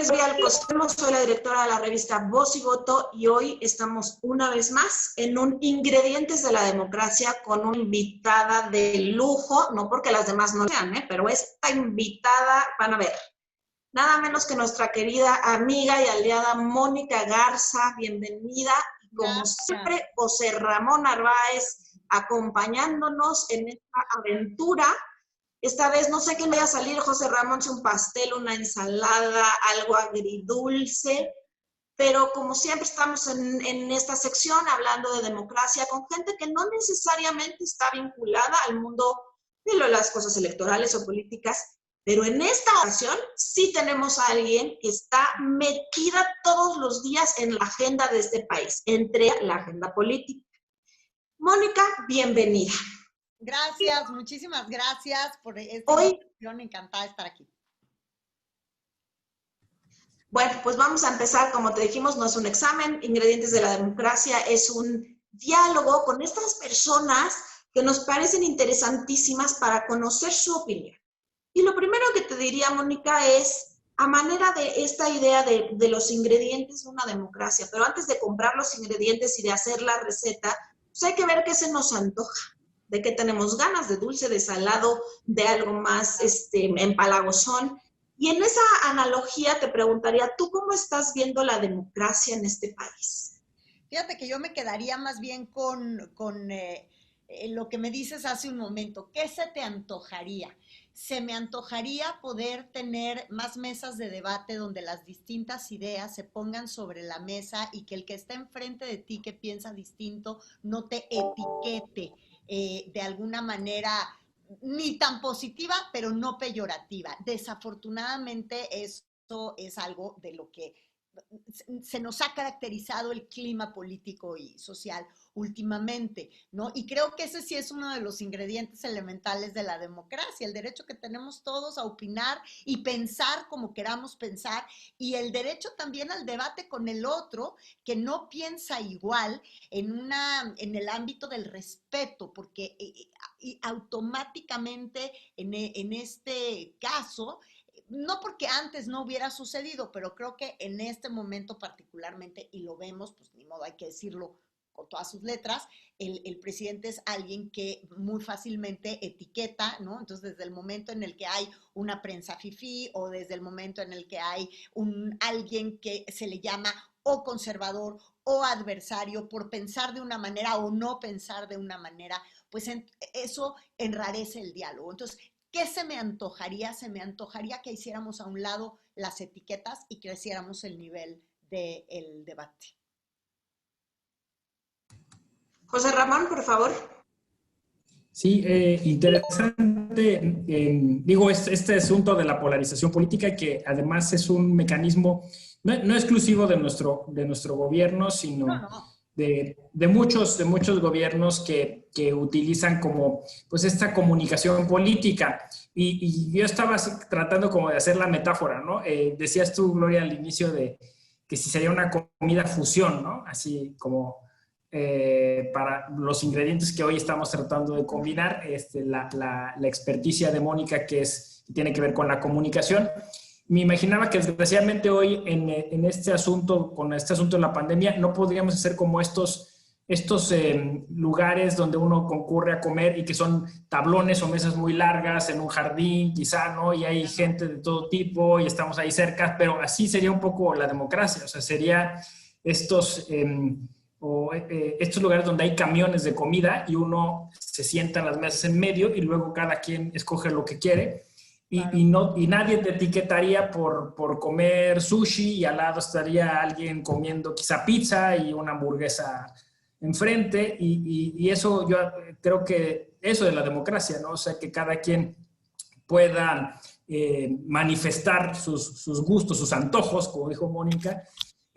es Gloria Alcocer, soy la directora de la revista Voz y Voto y hoy estamos una vez más en un Ingredientes de la Democracia con una invitada de lujo, no porque las demás no sean, pero esta invitada, van a ver, nada menos que nuestra querida amiga y aliada Mónica Garza, bienvenida. Y como siempre, José Ramón Narváez acompañándonos en esta aventura. Esta vez no sé qué me va a salir, José Ramón, si un pastel, una ensalada, algo agridulce, pero como siempre estamos en esta sección hablando de democracia con gente que no necesariamente está vinculada al mundo de las cosas electorales o políticas, pero en esta ocasión sí tenemos a alguien que está metida todos los días en la agenda de este país, entre la agenda política. Mónica, bienvenida. Gracias, muchísimas gracias por esta invitación, encantada de estar aquí. Bueno, pues vamos a empezar, como te dijimos, no es un examen, Ingredientes de la Democracia es un diálogo con estas personas que nos parecen interesantísimas para conocer su opinión. Y lo primero que te diría, Mónica, es a manera de esta idea de los ingredientes de una democracia, pero antes de comprar los ingredientes y de hacer la receta, pues hay que ver qué se nos antoja. De qué tenemos ganas, de dulce, de salado, de algo más empalagosón. Y en esa analogía te preguntaría, ¿tú cómo estás viendo la democracia en este país? Fíjate que yo me quedaría más bien con lo que me dices hace un momento. ¿Qué se te antojaría? Se me antojaría poder tener más mesas de debate donde las distintas ideas se pongan sobre la mesa y que el que está enfrente de ti que piensa distinto no te etiquete de alguna manera ni tan positiva, pero no peyorativa. Desafortunadamente eso es algo de lo que se nos ha caracterizado el clima político y social últimamente, ¿no? Y creo que ese sí es uno de los ingredientes elementales de la democracia, el derecho que tenemos todos a opinar y pensar como queramos pensar, y el derecho también al debate con el otro que no piensa igual en el ámbito del respeto, porque automáticamente en este caso, no porque antes no hubiera sucedido, pero creo que en este momento particularmente, y lo vemos, pues ni modo, hay que decirlo con todas sus letras, el presidente es alguien que muy fácilmente etiqueta, ¿no? Entonces, desde el momento en el que hay una prensa fifí o desde el momento en el que hay alguien que se le llama o conservador o adversario por pensar de una manera o no pensar de una manera, pues eso enrarece el diálogo. Entonces, ¿qué se me antojaría? Se me antojaría que hiciéramos a un lado las etiquetas y creciéramos el nivel del debate. José Ramón, por favor. Sí, interesante. Digo, este asunto de la polarización política, que además es un mecanismo no exclusivo de nuestro gobierno, sino de muchos gobiernos que utilizan como pues esta comunicación política. Y yo estaba tratando como de hacer la metáfora, ¿no? Decías tú, Gloria, al inicio de que si sería una comida fusión, ¿no? Así como para los ingredientes que hoy estamos tratando de combinar, la experticia de Mónica, que tiene que ver con la comunicación. Me imaginaba que desgraciadamente hoy en este asunto, con este asunto de la pandemia, no podríamos hacer como estos lugares donde uno concurre a comer y que son tablones o mesas muy largas en un jardín, quizá, ¿no? Y hay gente de todo tipo y estamos ahí cerca, pero así sería un poco la democracia, o sea, sería estos lugares donde hay camiones de comida y uno se sienta en las mesas en medio y luego cada quien escoge lo que quiere. Y nadie te etiquetaría por comer sushi y al lado estaría alguien comiendo quizá pizza y una hamburguesa enfrente y eso yo creo que eso de la democracia, ¿no? O sea, que cada quien pueda manifestar sus gustos, sus antojos, como dijo Mónica,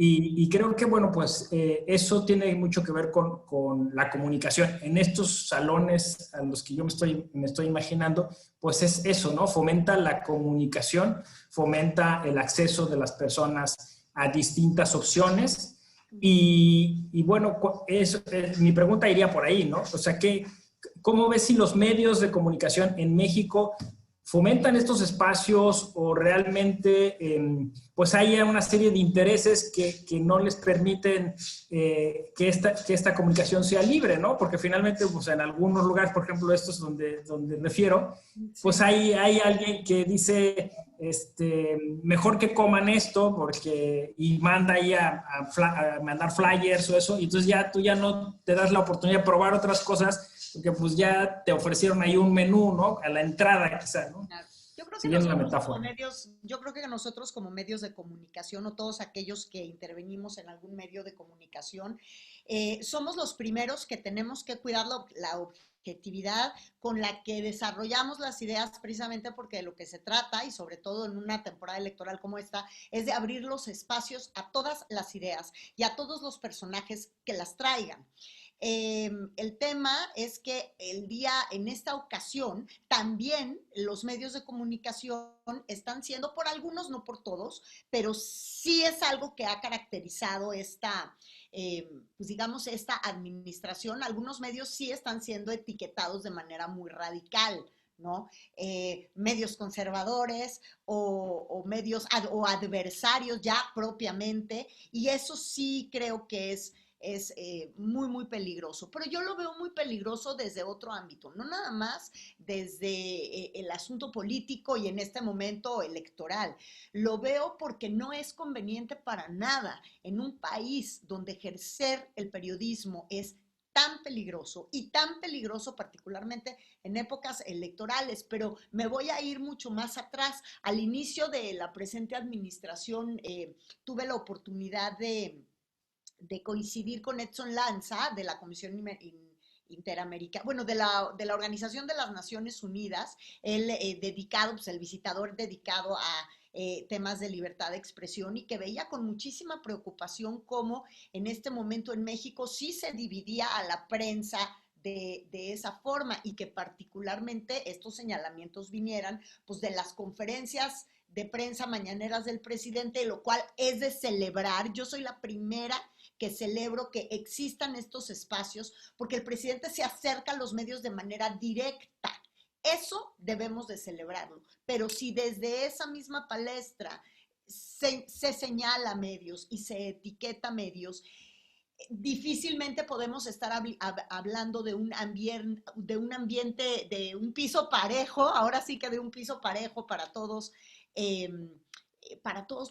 y creo que, bueno, pues eso tiene mucho que ver con la comunicación. En estos salones a los que yo me estoy imaginando, pues es eso, ¿no? Fomenta la comunicación, fomenta el acceso de las personas a distintas opciones y bueno, mi pregunta iría por ahí, ¿no? O sea, ¿cómo ves si los medios de comunicación en México fomentan estos espacios o realmente pues hay una serie de intereses que no les permiten que esta comunicación sea libre, ¿no? Porque finalmente, pues en algunos lugares, por ejemplo, estos donde refiero, pues hay alguien que dice, mejor que coman esto y manda ahí a mandar flyers o eso, y entonces ya tú ya no te das la oportunidad de probar otras cosas porque pues ya te ofrecieron ahí un menú, ¿no? A la entrada quizá, ¿no? Claro. Yo creo que Siguiendo la nosotros metáfora. nosotros como medios de comunicación o todos aquellos que intervenimos en algún medio de comunicación, somos los primeros que tenemos que cuidar la objetividad con la que desarrollamos las ideas, precisamente porque de lo que se trata, y sobre todo en una temporada electoral como esta, es de abrir los espacios a todas las ideas y a todos los personajes que las traigan. El tema es que en esta ocasión, también los medios de comunicación están siendo, por algunos, no por todos, pero sí es algo que ha caracterizado pues digamos, esta administración. Algunos medios sí están siendo etiquetados de manera muy radical, ¿no? Medios conservadores o medios o adversarios ya propiamente, y eso sí creo que es muy, muy peligroso. Pero yo lo veo muy peligroso desde otro ámbito, no nada más desde el asunto político y en este momento electoral. Lo veo porque no es conveniente para nada en un país donde ejercer el periodismo es tan peligroso y tan peligroso particularmente en épocas electorales, pero me voy a ir mucho más atrás. Al inicio de la presente administración tuve la oportunidad de coincidir con Edson Lanza de la Comisión Interamericana, bueno, de la Organización de las Naciones Unidas, él dedicado, pues el visitador dedicado a temas de libertad de expresión, y que veía con muchísima preocupación cómo en este momento en México sí se dividía a la prensa de esa forma, y que particularmente estos señalamientos vinieran pues de las conferencias de prensa mañaneras del presidente, lo cual es de celebrar. Yo soy la primera que celebro que existan estos espacios, porque el presidente se acerca a los medios de manera directa. Eso debemos de celebrarlo. Pero si desde esa misma palestra se señala medios y se etiqueta medios, difícilmente podemos estar hablando de un ambiente, de un piso parejo, ahora sí que de un piso parejo para todos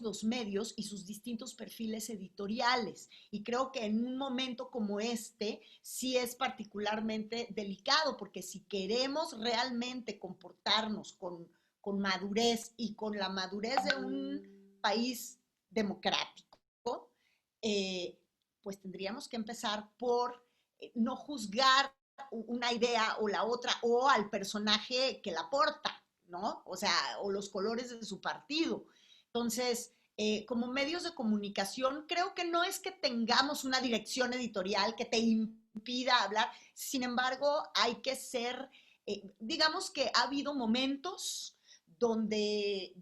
los medios y sus distintos perfiles editoriales. Y creo que en un momento como este sí es particularmente delicado, porque si queremos realmente comportarnos con madurez y con la madurez de un país democrático, pues tendríamos que empezar por no juzgar una idea o la otra, o al personaje que la porta, ¿no? O sea, o los colores de su partido. Entonces, como medios de comunicación, creo que no es que tengamos una dirección editorial que te impida hablar. Sin embargo, hay que ser, digamos que ha habido momentos donde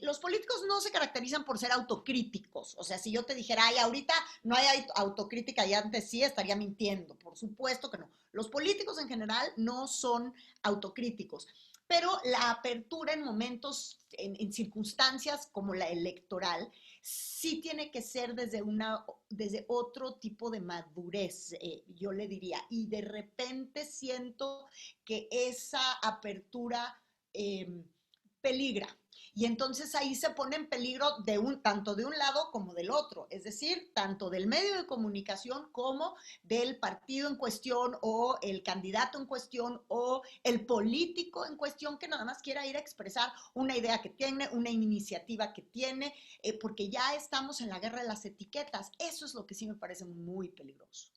los políticos no se caracterizan por ser autocríticos. O sea, si yo te dijera, ay, ahorita no hay autocrítica y antes sí, estaría mintiendo. Por supuesto que no. Los políticos en general no son autocríticos. Pero la apertura en momentos, en circunstancias como la electoral, sí tiene que ser desde otro tipo de madurez, yo le diría. Y de repente siento que esa apertura peligra. Y entonces ahí se pone en peligro tanto de un lado como del otro, es decir, tanto del medio de comunicación como del partido en cuestión, o el candidato en cuestión, o el político en cuestión, que nada más quiera ir a expresar una idea que tiene, una iniciativa que tiene, porque ya estamos en la guerra de las etiquetas. Eso es lo que sí me parece muy peligroso.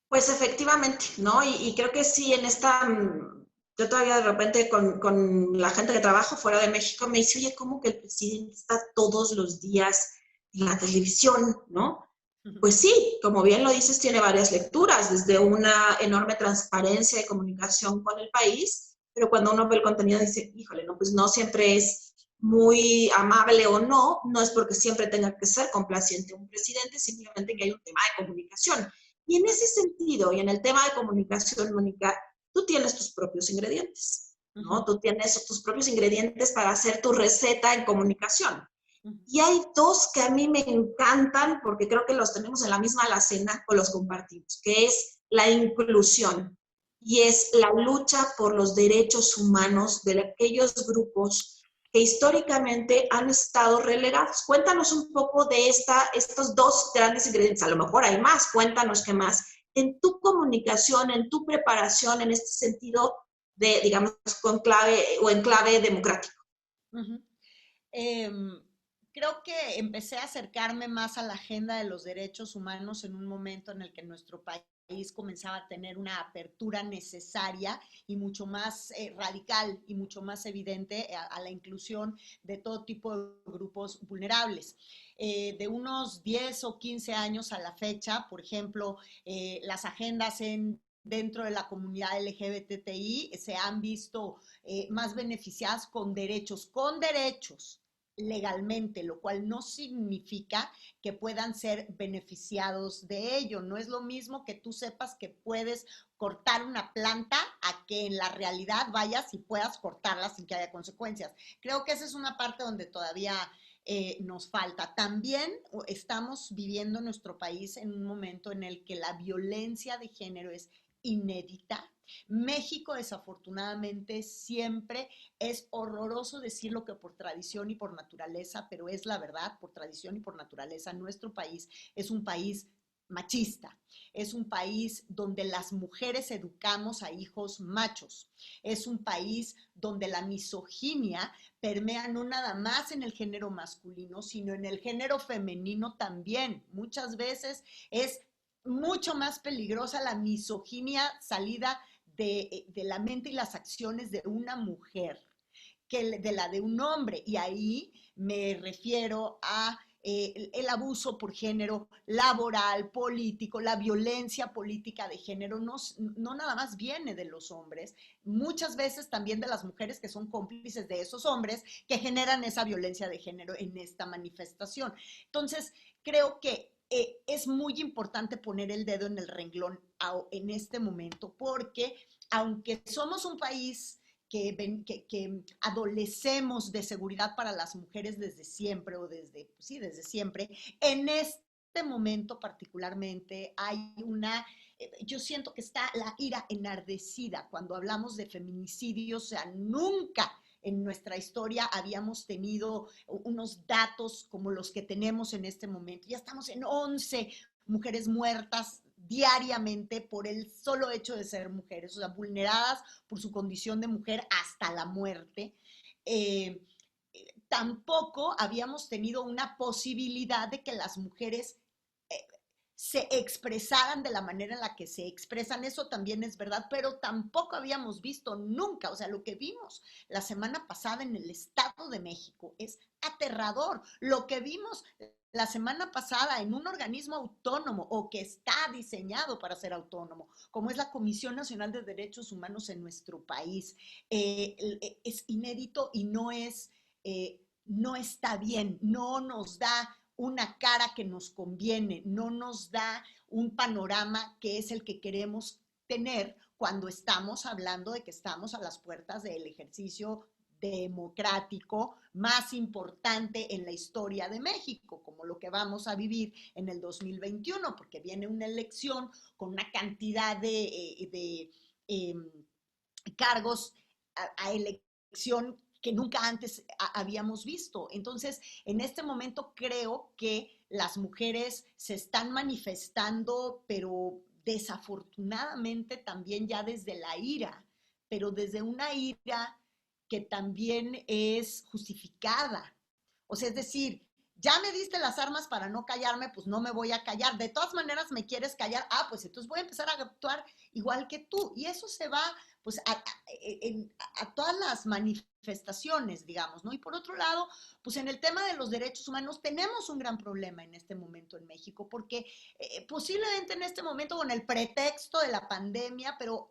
Pues efectivamente, ¿no? Y creo que sí, en esta... Yo todavía de repente con la gente que trabajo fuera de México me dice, oye, ¿cómo que el presidente está todos los días en la televisión, no? Pues sí, como bien lo dices, tiene varias lecturas, desde una enorme transparencia de comunicación con el país, pero cuando uno ve el contenido dice, híjole, no, pues no siempre es muy amable o no es porque siempre tenga que ser complaciente un presidente, simplemente que hay un tema de comunicación. Y en ese sentido, y en el tema de comunicación, Mónica, tú tienes tus propios ingredientes, ¿no? Ujú. Tú tienes tus propios ingredientes para hacer tu receta en comunicación. Ujú. Y hay dos que a mí me encantan porque creo que los tenemos en la misma alacena o los compartimos, que es la inclusión y es la lucha por los derechos humanos de aquellos grupos que históricamente han estado relegados. Cuéntanos un poco de estos dos grandes ingredientes. A lo mejor hay más, cuéntanos qué más. En tu comunicación, en tu preparación, en este sentido de, digamos, con clave o en clave democrático. Ujú. Em, Creo que empecé a acercarme más a la agenda de los derechos humanos en un momento en el que nuestro país comenzaba a tener una apertura necesaria y mucho más radical y mucho más evidente a la inclusión de todo tipo de grupos vulnerables. De unos 10 o 15 años a la fecha, por ejemplo, las agendas dentro de la comunidad LGBTI se han visto más beneficiadas con derechos legalmente, lo cual no significa que puedan ser beneficiados de ello. No es lo mismo que tú sepas que puedes cortar una planta a que en la realidad vayas y puedas cortarla sin que haya consecuencias. Creo que esa es una parte donde todavía nos falta. También estamos viviendo en nuestro país en un momento en el que la violencia de género es inédita. México, desafortunadamente, siempre es horroroso decirlo que por tradición y por naturaleza, pero es la verdad, por tradición y por naturaleza, nuestro país es un país machista, es un país donde las mujeres educamos a hijos machos, es un país donde la misoginia permea no nada más en el género masculino, sino en el género femenino también. Muchas veces es mucho más peligrosa la misoginia salida de la mente y las acciones de una mujer que de la de un hombre. Y ahí me refiero a el abuso por género laboral, político, la violencia política de género, no nada más viene de los hombres, muchas veces también de las mujeres que son cómplices de esos hombres que generan esa violencia de género en esta manifestación. Entonces, creo que es muy importante poner el dedo en el renglón en este momento, porque aunque somos un país que adolecemos de seguridad para las mujeres desde siempre, o desde siempre, en este momento particularmente hay yo siento que está la ira enardecida cuando hablamos de feminicidio. O sea, nunca en nuestra historia habíamos tenido unos datos como los que tenemos en este momento. Ya estamos en 11 mujeres muertas diariamente por el solo hecho de ser mujeres, o sea, vulneradas por su condición de mujer hasta la muerte. Eh, Tampoco habíamos tenido una posibilidad de que las mujeres se expresaran de la manera en la que se expresan. Eso también es verdad, pero tampoco habíamos visto nunca, o sea, lo que vimos la semana pasada en el Estado de México es aterrador. Lo que vimos la semana pasada en un organismo autónomo o que está diseñado para ser autónomo, como es la Comisión Nacional de Derechos Humanos en nuestro país, es inédito y no está bien, no nos da una cara que nos conviene, no nos da un panorama que es el que queremos tener cuando estamos hablando de que estamos a las puertas del ejercicio democrático más importante en la historia de México, como lo que vamos a vivir en el 2021, porque viene una elección con una cantidad de cargos a elección que nunca antes habíamos visto. Entonces, en este momento creo que las mujeres se están manifestando, pero desafortunadamente también ya desde la ira, pero desde una ira que también es justificada. O sea, es decir, ya me diste las armas para no callarme, pues no me voy a callar. De todas maneras me quieres callar, pues entonces voy a empezar a actuar igual que tú. Y eso se va pues a todas las manifestaciones, digamos, ¿no? Y por otro lado, pues en el tema de los derechos humanos tenemos un gran problema en este momento en México, porque posiblemente en este momento con el pretexto de la pandemia, pero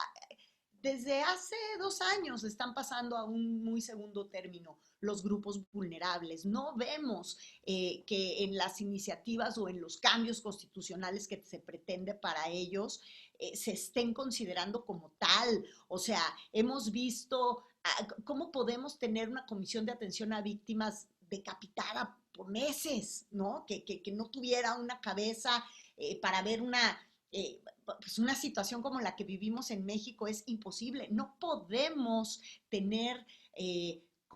desde hace 2 años están pasando a un muy segundo término los grupos vulnerables. No vemos que en las iniciativas o en los cambios constitucionales que se pretende para ellos se estén considerando como tal. O sea, hemos visto cómo podemos tener una comisión de atención a víctimas decapitada por meses, ¿no? Que no tuviera una cabeza para ver pues una situación como la que vivimos en México es imposible. No podemos tener,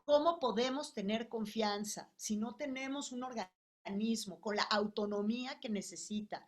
¿cómo podemos tener confianza si no tenemos un organismo con la autonomía que necesita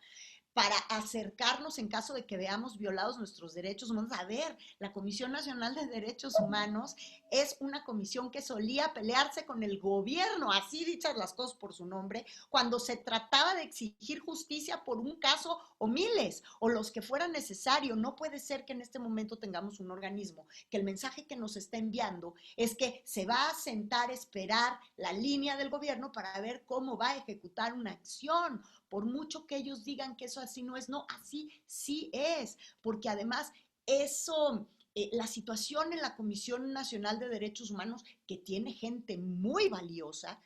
para acercarnos en caso de que veamos violados nuestros derechos humanos? A ver, la Comisión Nacional de Derechos Humanos es una comisión que solía pelearse con el gobierno, así dichas las cosas por su nombre, cuando se trataba de exigir justicia por un caso o miles, o los que fuera necesario. No puede ser que en este momento tengamos un organismo que el mensaje que nos está enviando es que se va a sentar a esperar la línea del gobierno para ver cómo va a ejecutar una acción. Por mucho que ellos digan que eso así no es, no, así sí es, porque además eso, la situación en la Comisión Nacional de Derechos Humanos, que tiene gente muy valiosa,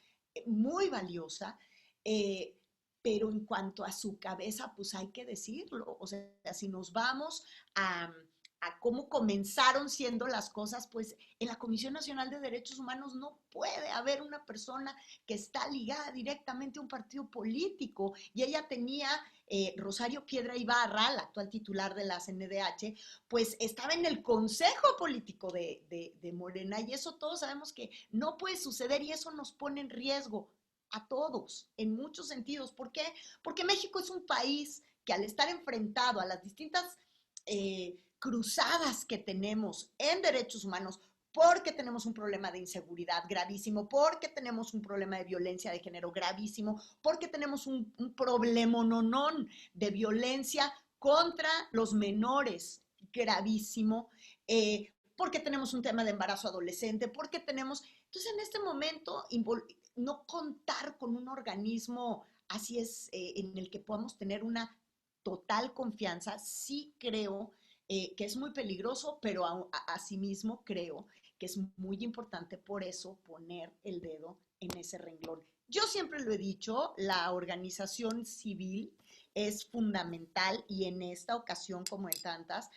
pero en cuanto a su cabeza, pues hay que decirlo. O sea, si nos vamos a cómo comenzaron siendo las cosas, pues en la Comisión Nacional de Derechos Humanos no puede haber una persona que está ligada directamente a un partido político. Y ella tenía, Rosario Piedra Ibarra, la actual titular de la CNDH, pues estaba en el consejo político de Morena, y eso todos sabemos que no puede suceder, y eso nos pone en riesgo a todos, en muchos sentidos. ¿Por qué? Porque México es un país que, al estar enfrentado a las distintas cruzadas que tenemos en derechos humanos, porque tenemos un problema de inseguridad gravísimo, porque tenemos un problema de violencia de género gravísimo, porque tenemos un problemononón de violencia contra los menores gravísimo, porque tenemos un tema de embarazo adolescente, porque tenemos... Entonces, en este momento, no contar con un organismo así es, en el que podamos tener una total confianza, sí creo que es muy peligroso, pero asimismo creo que es muy importante por eso poner el dedo en ese renglón. Yo siempre lo he dicho, la organización civil es fundamental, y en esta ocasión, como en tantas,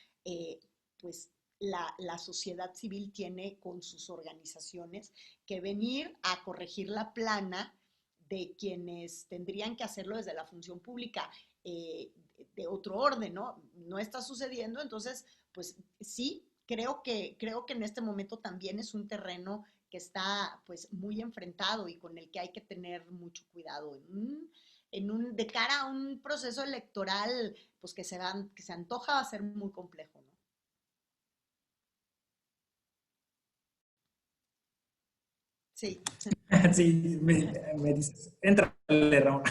pues la sociedad civil tiene con sus organizaciones que venir a corregir la plana de quienes tendrían que hacerlo desde la función pública, de otro orden, ¿no? No está sucediendo. Entonces, pues sí, creo que en este momento también es un terreno que está pues muy enfrentado y con el que hay que tener mucho cuidado de cara a un proceso electoral pues que se antoja va a ser muy complejo, ¿no? Sí. Sí, me dices, entra, Raúl.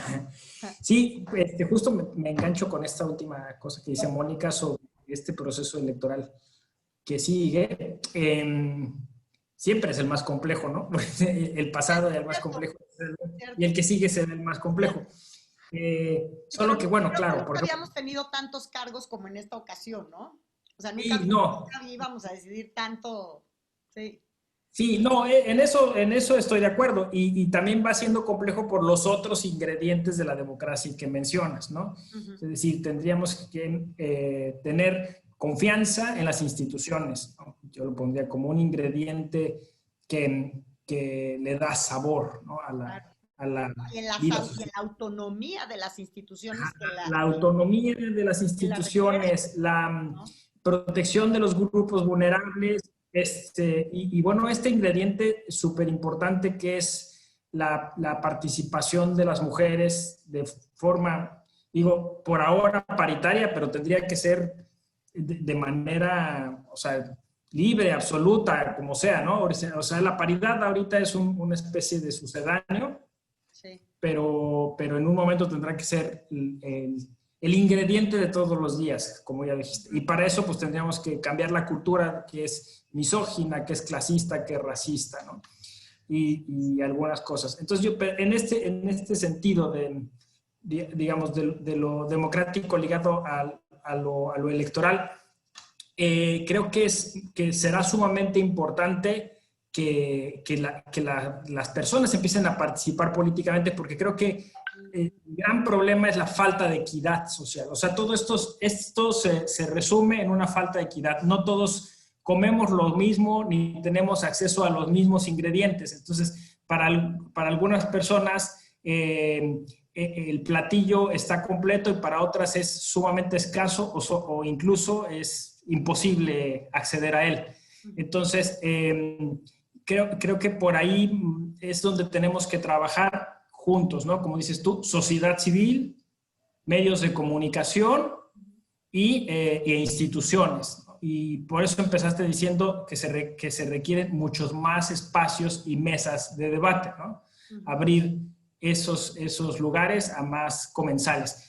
Sí, justo me engancho con esta última cosa que dice Mónica sobre este proceso electoral que sigue. Siempre es el más complejo, ¿no? El pasado es el más complejo y el que sigue es el más complejo. Solo que, bueno, claro. Nunca habíamos tenido tantos cargos como en esta ocasión, ¿no? O sea, nunca íbamos a decidir tanto, sí. Sí, no, en eso estoy de acuerdo, y también va siendo complejo por los otros ingredientes de la democracia que mencionas, ¿no? Uh-huh. Es decir, tendríamos que tener confianza en las instituciones, ¿no? Yo lo pondría como un ingrediente que le da sabor, ¿no? a la vida social. Y la autonomía de las instituciones. La autonomía de las instituciones, la protección de los grupos vulnerables. Y bueno, este ingrediente súper importante que es la participación de las mujeres de forma, digo, por ahora paritaria, pero tendría que ser de manera, o sea, libre, absoluta, como sea, ¿no? O sea, la paridad ahorita es una especie de sucedáneo, sí. pero en un momento tendrá que ser el ingrediente de todos los días, como ya dijiste. Y para eso, pues, tendríamos que cambiar la cultura que es misógina, que es clasista, que es racista, ¿no? Y algunas cosas. Entonces, yo en este sentido digamos, de lo democrático ligado a lo electoral, creo que será sumamente importante que las personas empiecen a participar políticamente, porque creo que el gran problema es la falta de equidad social. O sea, todo esto se resume en una falta de equidad. No todos comemos lo mismo ni tenemos acceso a los mismos ingredientes. Entonces, para algunas personas el platillo está completo y para otras es sumamente escaso o incluso es imposible acceder a él. Entonces, creo que por ahí es donde tenemos que trabajar juntos, ¿no? Como dices tú, sociedad civil, medios de comunicación e instituciones, ¿no? Y por eso empezaste diciendo que se requieren muchos más espacios y mesas de debate, ¿no? Abrir esos lugares a más comensales.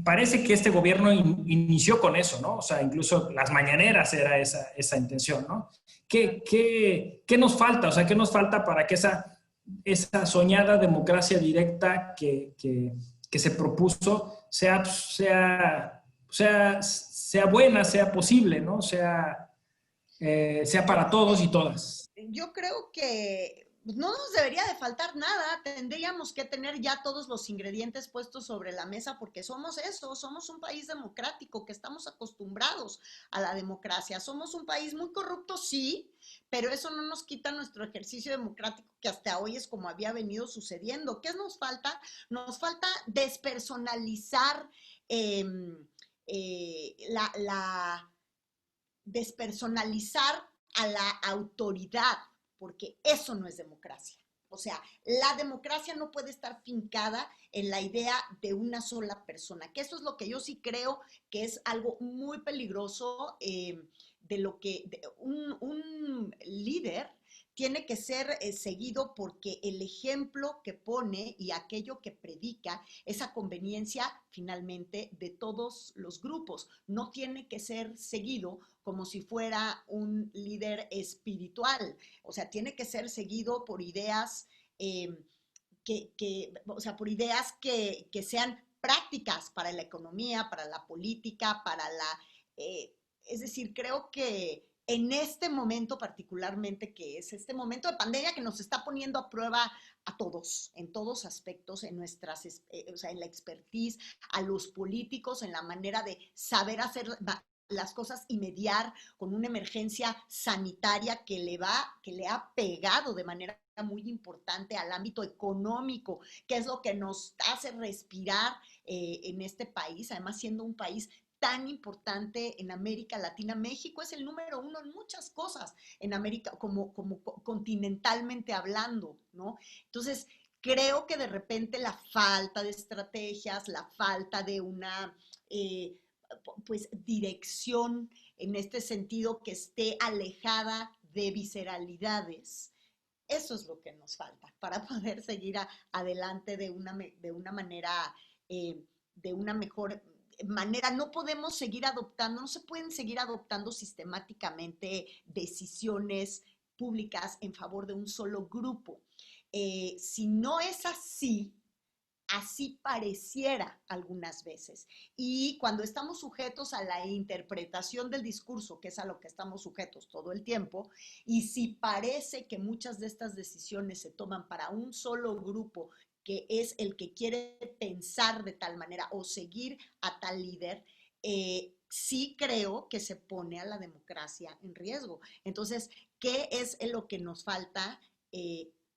Parece que este gobierno inició con eso, ¿no? O sea, incluso las mañaneras era esa intención, ¿no? ¿Qué nos falta? O sea, ¿qué nos falta para que esa soñada democracia directa que se propuso sea buena, sea posible, ¿no? Sea para todos y todas? Yo creo que no nos debería de faltar nada, tendríamos que tener ya todos los ingredientes puestos sobre la mesa porque somos eso, somos un país democrático que estamos acostumbrados a la democracia, somos un país muy corrupto, sí, pero eso no nos quita nuestro ejercicio democrático que hasta hoy es como había venido sucediendo. ¿Qué nos falta? Nos falta despersonalizar despersonalizar a la autoridad, porque eso no es democracia. O sea, la democracia no puede estar fincada en la idea de una sola persona, que eso es lo que yo sí creo que es algo muy peligroso, de lo que un líder tiene que ser seguido porque el ejemplo que pone y aquello que predica es a conveniencia finalmente de todos los grupos. No tiene que ser seguido como si fuera un líder espiritual. O sea, tiene que ser seguido por ideas por ideas que sean prácticas para la economía, para la política, es decir, creo que en este momento particularmente, que es este momento de pandemia que nos está poniendo a prueba a todos, en todos aspectos, en en la expertise, a los políticos, en la manera de saber hacer las cosas y mediar con una emergencia sanitaria que le ha pegado de manera muy importante al ámbito económico, que es lo que nos hace respirar en este país, además siendo un país tan importante en América Latina. México es el número 1 en muchas cosas en América, como continentalmente hablando, ¿no? Entonces, creo que de repente la falta de estrategias, la falta de una dirección en este sentido que esté alejada de visceralidades, eso es lo que nos falta para poder seguir adelante de una manera, de una mejor manera. No podemos seguir adoptando, no se pueden seguir adoptando sistemáticamente decisiones públicas en favor de un solo grupo. Si no es así, así pareciera algunas veces. Y cuando estamos sujetos a la interpretación del discurso, que es a lo que estamos sujetos todo el tiempo, y si parece que muchas de estas decisiones se toman para un solo grupo, que es el que quiere pensar de tal manera o seguir a tal líder, sí creo que se pone a la democracia en riesgo. Entonces, ¿qué es lo que nos falta?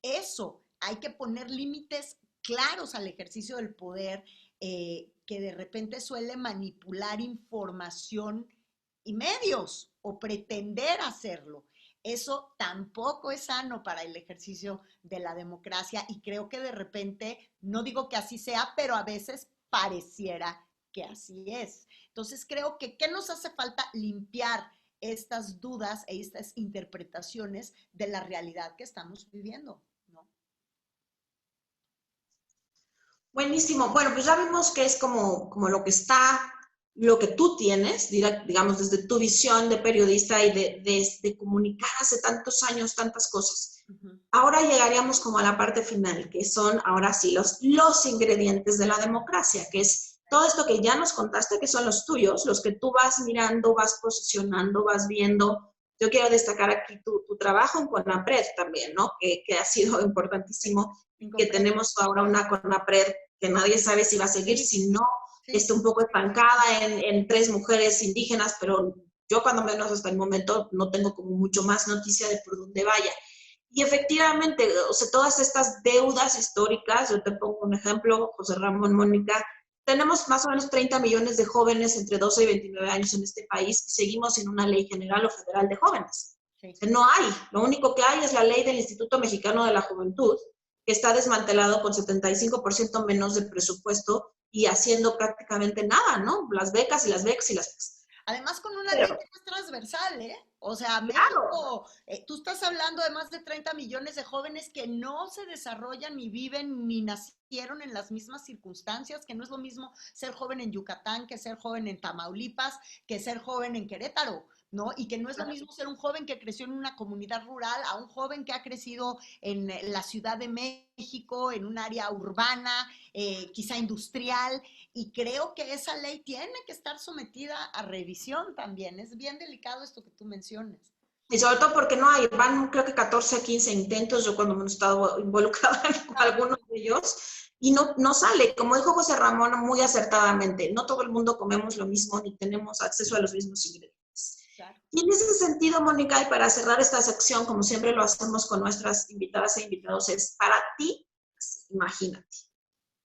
Eso, hay que poner límites claros al ejercicio del poder, que de repente suele manipular información y medios o pretender hacerlo. Eso tampoco es sano para el ejercicio de la democracia y creo que de repente, no digo que así sea, pero a veces pareciera que así es. Entonces creo que ¿qué nos hace falta? Limpiar estas dudas e estas interpretaciones de la realidad que estamos viviendo, ¿no? Buenísimo. Bueno, pues ya vimos que es como lo que tú tienes, digamos, desde tu visión de periodista y de comunicar hace tantos años tantas cosas. Ahora llegaríamos como a la parte final, que son ahora sí los ingredientes de la democracia, que es todo esto que ya nos contaste, que son los tuyos, los que tú vas mirando, vas posicionando, vas viendo. Yo quiero destacar aquí tu trabajo en CONAPRED también, ¿no? Que ha sido importantísimo, que tenemos ahora una CONAPRED que nadie sabe si va a seguir, Sí, si no, sí. está un poco estancada en 3 mujeres indígenas, pero yo cuando menos hasta el momento no tengo como mucho más noticia de por dónde vaya. Y efectivamente, o sea, todas estas deudas históricas, yo te pongo un ejemplo, José Ramón, Mónica, tenemos más o menos 30 millones de jóvenes entre 12 y 29 años en este país y seguimos sin una ley general o federal de jóvenes. Sí. O sea, no hay, lo único que hay es la ley del Instituto Mexicano de la Juventud, que está desmantelado con 75% menos de presupuesto y haciendo prácticamente nada, ¿no? Las becas y las becas y las becas. Además, con una ley Pero, que no es transversal, ¿eh? O sea, claro, México, tú estás hablando de más de 30 millones de jóvenes que no se desarrollan, ni viven, ni nacieron en las mismas circunstancias, que no es lo mismo ser joven en Yucatán que ser joven en Tamaulipas, que ser joven en Querétaro, ¿no? Y que no es lo mismo ser un joven que creció en una comunidad rural a un joven que ha crecido en la Ciudad de México, en un área urbana, quizá industrial, y creo que esa ley tiene que estar sometida a revisión también. Es bien delicado esto que tú mencionas. y sobre todo porque no hay, van creo que 14 a 15 intentos, yo cuando me he estado involucrada en algunos de ellos, y no sale. Como dijo José Ramón muy acertadamente, no todo el mundo comemos lo mismo ni tenemos acceso a los mismos ingredientes. Claro. Y en ese sentido, Mónica, y para cerrar esta sección, como siempre lo hacemos con nuestras invitadas e invitados, es para ti, imagínate,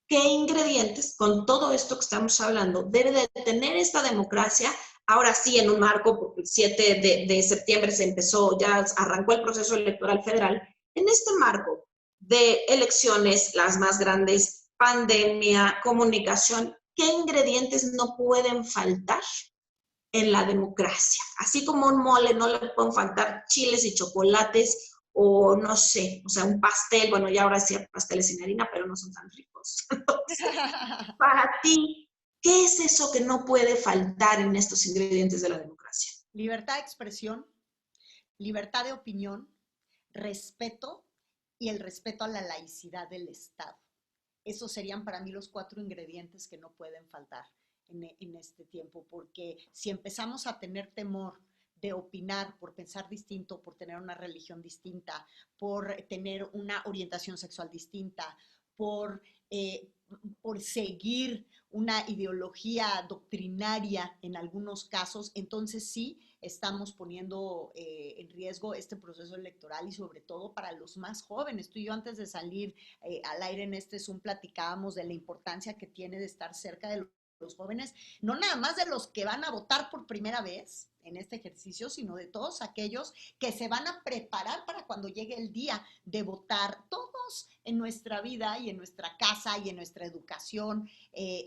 ¿qué ingredientes, con todo esto que estamos hablando, debe de tener esta democracia? Ahora sí, en un marco, porque el 7 de septiembre se empezó, ya arrancó el proceso electoral federal, en este marco de elecciones, las más grandes, pandemia, comunicación, ¿qué ingredientes no pueden faltar en la democracia? Así como un mole no le pueden faltar chiles y chocolates o no sé, o sea, un pastel, bueno, ya ahora sí hay pasteles sin harina, pero no son tan ricos. Entonces, para ti, ¿qué es eso que no puede faltar en estos ingredientes de la democracia? Libertad de expresión, libertad de opinión, respeto y el respeto a la laicidad del Estado. Esos serían para mí los 4 ingredientes que no pueden faltar en este tiempo, porque si empezamos a tener temor de opinar por pensar distinto, por tener una religión distinta, por tener una orientación sexual distinta, por, eh, por seguir una ideología doctrinaria en algunos casos, entonces sí estamos poniendo en riesgo este proceso electoral y sobre todo para los más jóvenes. Tú y yo antes de salir al aire en este Zoom platicábamos de la importancia que tiene de estar cerca de los jóvenes, no nada más de los que van a votar por primera vez en este ejercicio, sino de todos aquellos que se van a preparar para cuando llegue el día de votar. Todos en nuestra vida y en nuestra casa y en nuestra educación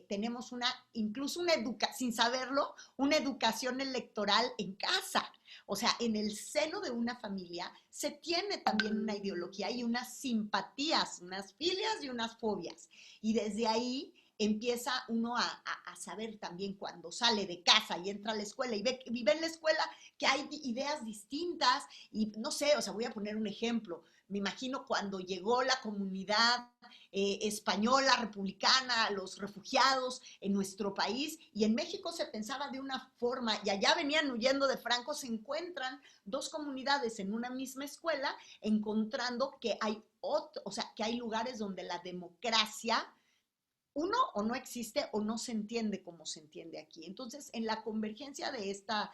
tenemos incluso sin saberlo, una educación electoral en casa. O sea, en el seno de una familia se tiene también una ideología y unas simpatías, unas filias y unas fobias. Y desde ahí empieza uno a saber también cuando sale de casa y entra a la escuela y ve en la escuela que hay ideas distintas y no sé, o sea, voy a poner un ejemplo. Me imagino cuando llegó la comunidad española, republicana, los refugiados en nuestro país, y en México se pensaba de una forma, y allá venían huyendo de Franco, se encuentran 2 comunidades en una misma escuela, encontrando que hay o sea, que hay lugares donde la democracia uno o no existe o no se entiende como se entiende aquí. Entonces, en la convergencia de esta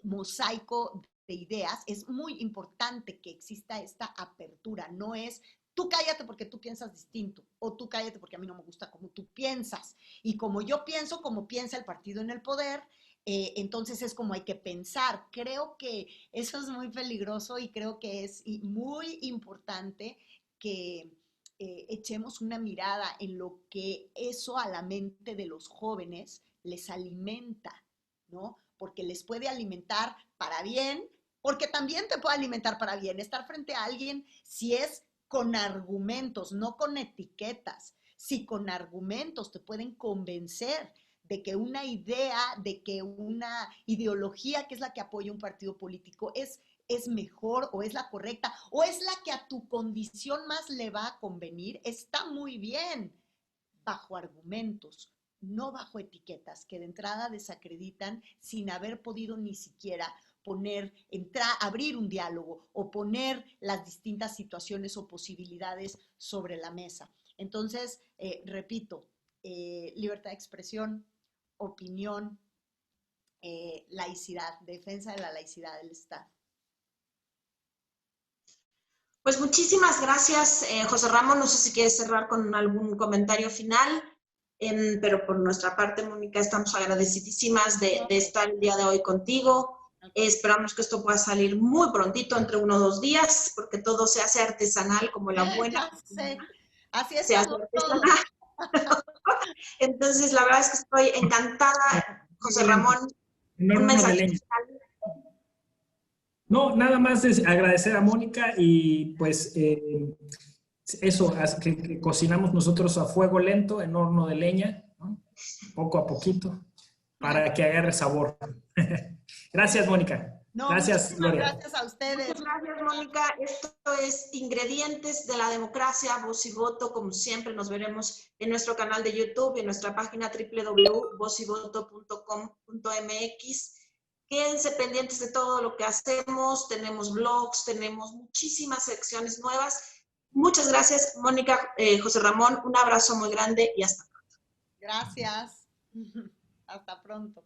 mosaico de ideas, es muy importante que exista esta apertura. No es tú cállate porque tú piensas distinto o tú cállate porque a mí no me gusta como tú piensas. Y como yo pienso, como piensa el partido en el poder, entonces es como hay que pensar. Creo que eso es muy peligroso y creo que es muy importante que echemos una mirada en lo que eso a la mente de los jóvenes les alimenta, ¿no? Porque les puede alimentar para bien, porque también te puede alimentar para bien. Estar frente a alguien, si es con argumentos, no con etiquetas, si con argumentos te pueden convencer de que una idea, de que una ideología que es la que apoya un partido político es mejor o es la correcta o es la que a tu condición más le va a convenir, está muy bien, bajo argumentos, no bajo etiquetas que de entrada desacreditan sin haber podido ni siquiera abrir un diálogo o poner las distintas situaciones o posibilidades sobre la mesa. Entonces, repito, libertad de expresión, opinión, laicidad, defensa de la laicidad del Estado. Pues muchísimas gracias, José Ramón. No sé si quieres cerrar con algún comentario final, pero por nuestra parte, Mónica, estamos agradecidísimas de estar el día de hoy contigo. Esperamos que esto pueda salir muy prontito, entre 1 o 2 días, porque todo se hace artesanal como la buena. Ya sé. Así es. Se hace artesanal. Entonces, la verdad es que estoy encantada, José Ramón. Un mensaje final. No, nada más es agradecer a Mónica y pues eso, que cocinamos nosotros a fuego lento, en horno de leña, ¿no? Poco a poquito, para que agarre sabor. Gracias, Mónica. No, gracias, Gloria. Gracias a ustedes. Muchas gracias, Mónica. Esto es Ingredientes de la Democracia, Voz y Voto. Como siempre, nos veremos en nuestro canal de YouTube y en nuestra página www.vozyvoto.com.mx. Quédense pendientes de todo lo que hacemos. Tenemos blogs, tenemos muchísimas secciones nuevas. Muchas gracias, Mónica, José Ramón. Un abrazo muy grande y hasta pronto. Gracias. Hasta pronto.